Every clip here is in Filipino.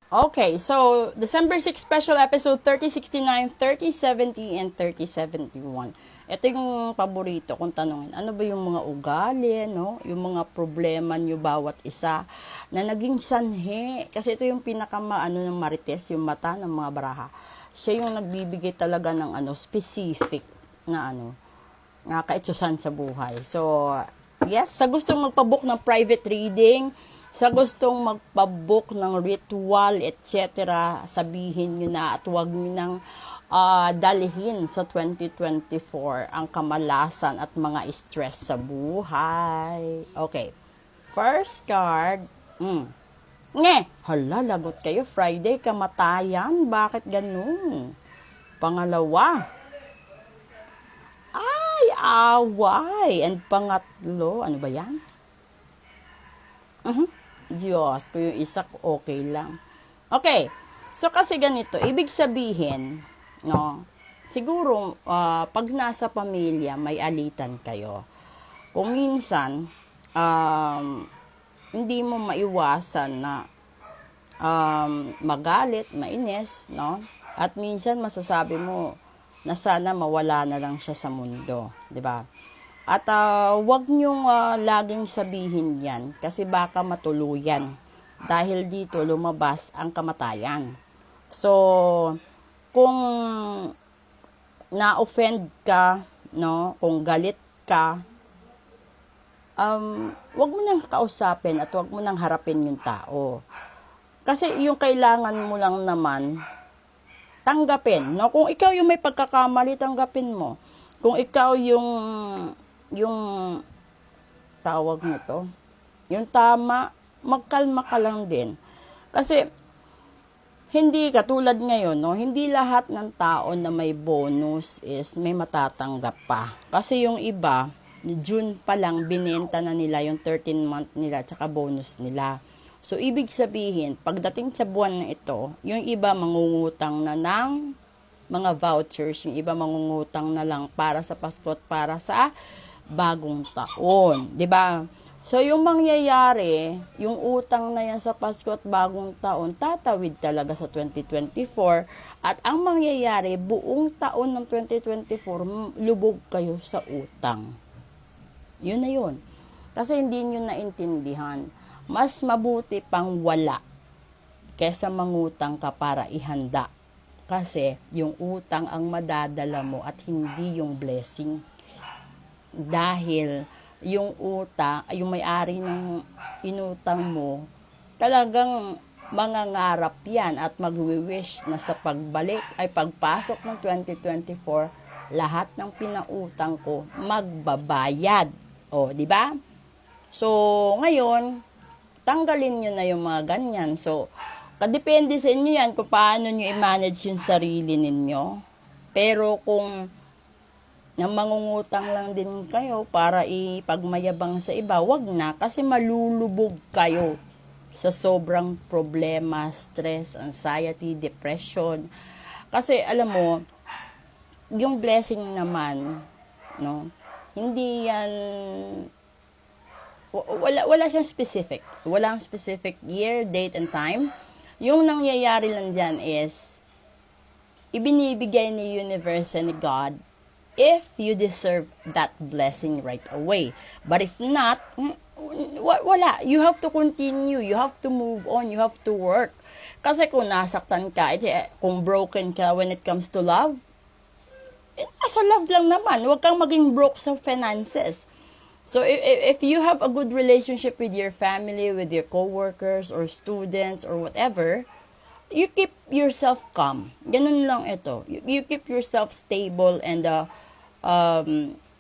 Okay, so December 6 special episode 3069, 3070, and 3071. Ito yung paborito kung tanongin. Ano ba yung mga ugali, no? Yung mga problema nyo bawat isa na naging sanhi. Kasi ito yung pinakamaano ng marites, yung mata ng mga baraha. Siya yung nagbibigay talaga ng specific na nga kaitsusan sa buhay. So, yes, sa gustong magpabook ng private reading, sa gustong magpabook ng ritual, etc., sabihin nyo na at huwag nyo nang dalhin sa 2024 ang kamalasan at mga stress sa buhay. Okay. First card. Hala, lagot kayo. Friday, kamatayan. Bakit ganun? Pangalawa. Ay, away. And pangatlo, ano ba yan? Diyos, kung yung isa, okay lang. Okay, so kasi ganito, ibig sabihin, no, siguro, pag nasa pamilya, may alitan kayo. Kung minsan, hindi mo maiwasan na magalit, mainis, no? At minsan masasabi mo na sana mawala na lang siya sa mundo, 'di ba? At wag niyong laging sabihin yan kasi baka matuluyan. Dahil dito lumabas ang kamatayan. So, kung na-offend ka, no, kung galit ka, wag mo nang kausapin at wag mo nang harapin yung tao. Kasi yung kailangan mo lang naman, tanggapin. No? Kung ikaw yung may pagkakamali, tanggapin mo. Kung ikaw yung tawag nito, yung tama, magkalma ka lang din. Kasi, hindi katulad ngayon, no? Hindi lahat ng tao na may bonus is may matatanggap pa. Kasi yung iba, June pa lang, binenta na nila yung 13-month nila tsaka bonus nila. So, ibig sabihin, pagdating sa buwan na ito, yung iba mangungutang na ng mga vouchers, yung iba mangungutang na lang para sa Pasko at para sa bagong taon, 'di ba? So yung mangyayari, yung utang na yan sa Pasko at bagong taon, tatawid talaga sa 2024 at ang mangyayari, buong taon ng 2024, lubog kayo sa utang. Yun na yun. Kasi hindi nyo naintindihan. Mas mabuti pang wala kesa mangutang ka para ihanda. Kasi yung utang ang madadala mo at hindi yung blessing. Dahil yung yung may-ari ng inutang mo, talagang mangangarap yan at magwi-wish na sa pagbalik ay pagpasok ng 2024, lahat ng pinautang ko magbabayad. O, di ba? So, ngayon, tanggalin nyo na yung mga ganyan. So, kadepende sa inyo yan kung paano nyo i-manage yung sarili ninyo. Pero kung nang mangungutang lang din kayo para ipagmayabang sa iba, wag na kasi malulubog kayo sa sobrang problema, stress, anxiety, depression. Kasi alam mo, yung blessing naman, no, hindi yan, wala siyang specific. Walang specific year, date, and time. Yung nangyayari lang dyan is, ibinibigay ni universe and ni God if you deserve that blessing right away. But if not, wala. You have to continue. You have to move on. You have to work. Kasi kung nasaktan ka, kung broken ka when it comes to love, nasa love lang naman. Huwag kang maging broke sa finances. So, if you have a good relationship with your family, with your coworkers, or students, or whatever, you keep yourself calm. Ganun lang ito. You keep yourself stable and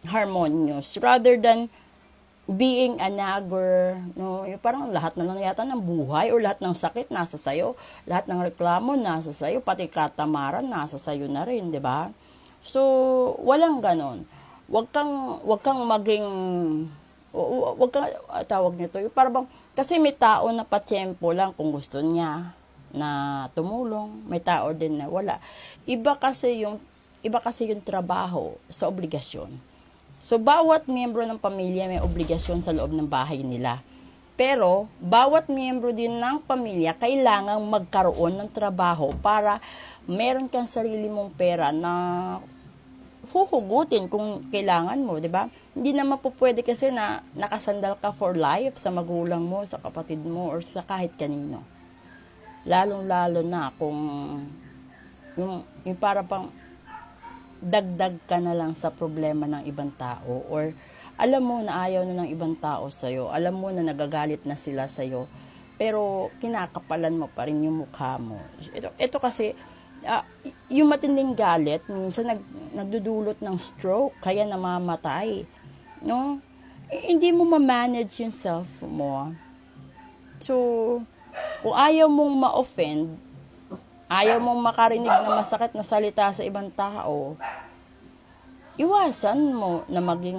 harmonious rather than being a nagger, no? Yung parang lahat na lang yata ng buhay or lahat ng sakit nasa sayo, lahat ng reklamo nasa sayo, pati katamaran nasa sayo na rin, 'di ba? So, walang ganon. Wag kang maging wag kang tawag nito, yung parang kasi may tao na patiyempo lang kung gusto niya na tumulong, may tao din na wala. Iba kasi yung trabaho sa obligasyon. So, bawat miyembro ng pamilya may obligasyon sa loob ng bahay nila. Pero, bawat miyembro din ng pamilya kailangang magkaroon ng trabaho para meron kang sarili mong pera na huhugutin kung kailangan mo, di ba? Hindi naman po pwede kasi na nakasandal ka for life sa magulang mo, sa kapatid mo, or sa kahit kanino. Lalong-lalo na kung yung para pang dagdag ka na lang sa problema ng ibang tao, or alam mo na ayaw na ng ibang tao sa'yo, alam mo na nagagalit na sila sa'yo, pero kinakapalan mo pa rin yung mukha mo. Ito kasi, yung matinding galit, minsan nagdudulot ng stroke, kaya namamatay. No? Hindi mo ma-manage yung self mo. So, kung ayaw mong ma-offend, ayaw mong makarinig ng masakit na salita sa ibang tao, iwasan mo na maging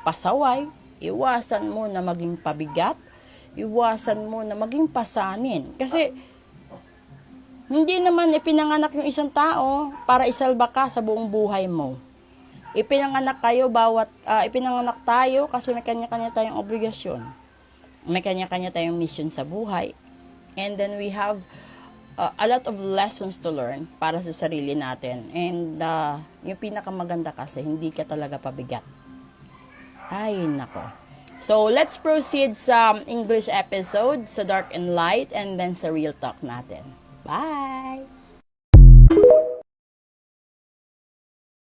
pasaway, iwasan mo na maging pabigat, iwasan mo na maging pasanin. Kasi, hindi naman ipinanganak yung isang tao para isalba ka sa buong buhay mo. Ipinanganak tayo kasi may kanya-kanya tayong obligasyon. May kanya-kanya tayong mission sa buhay. And then we have a lot of lessons to learn para sa sarili natin. And yung pinakamaganda kasi, hindi ka talaga pabigat. Ay, nako. So, let's proceed sa English episode, sa Dark and Light, and then sa Real Talk natin. Bye!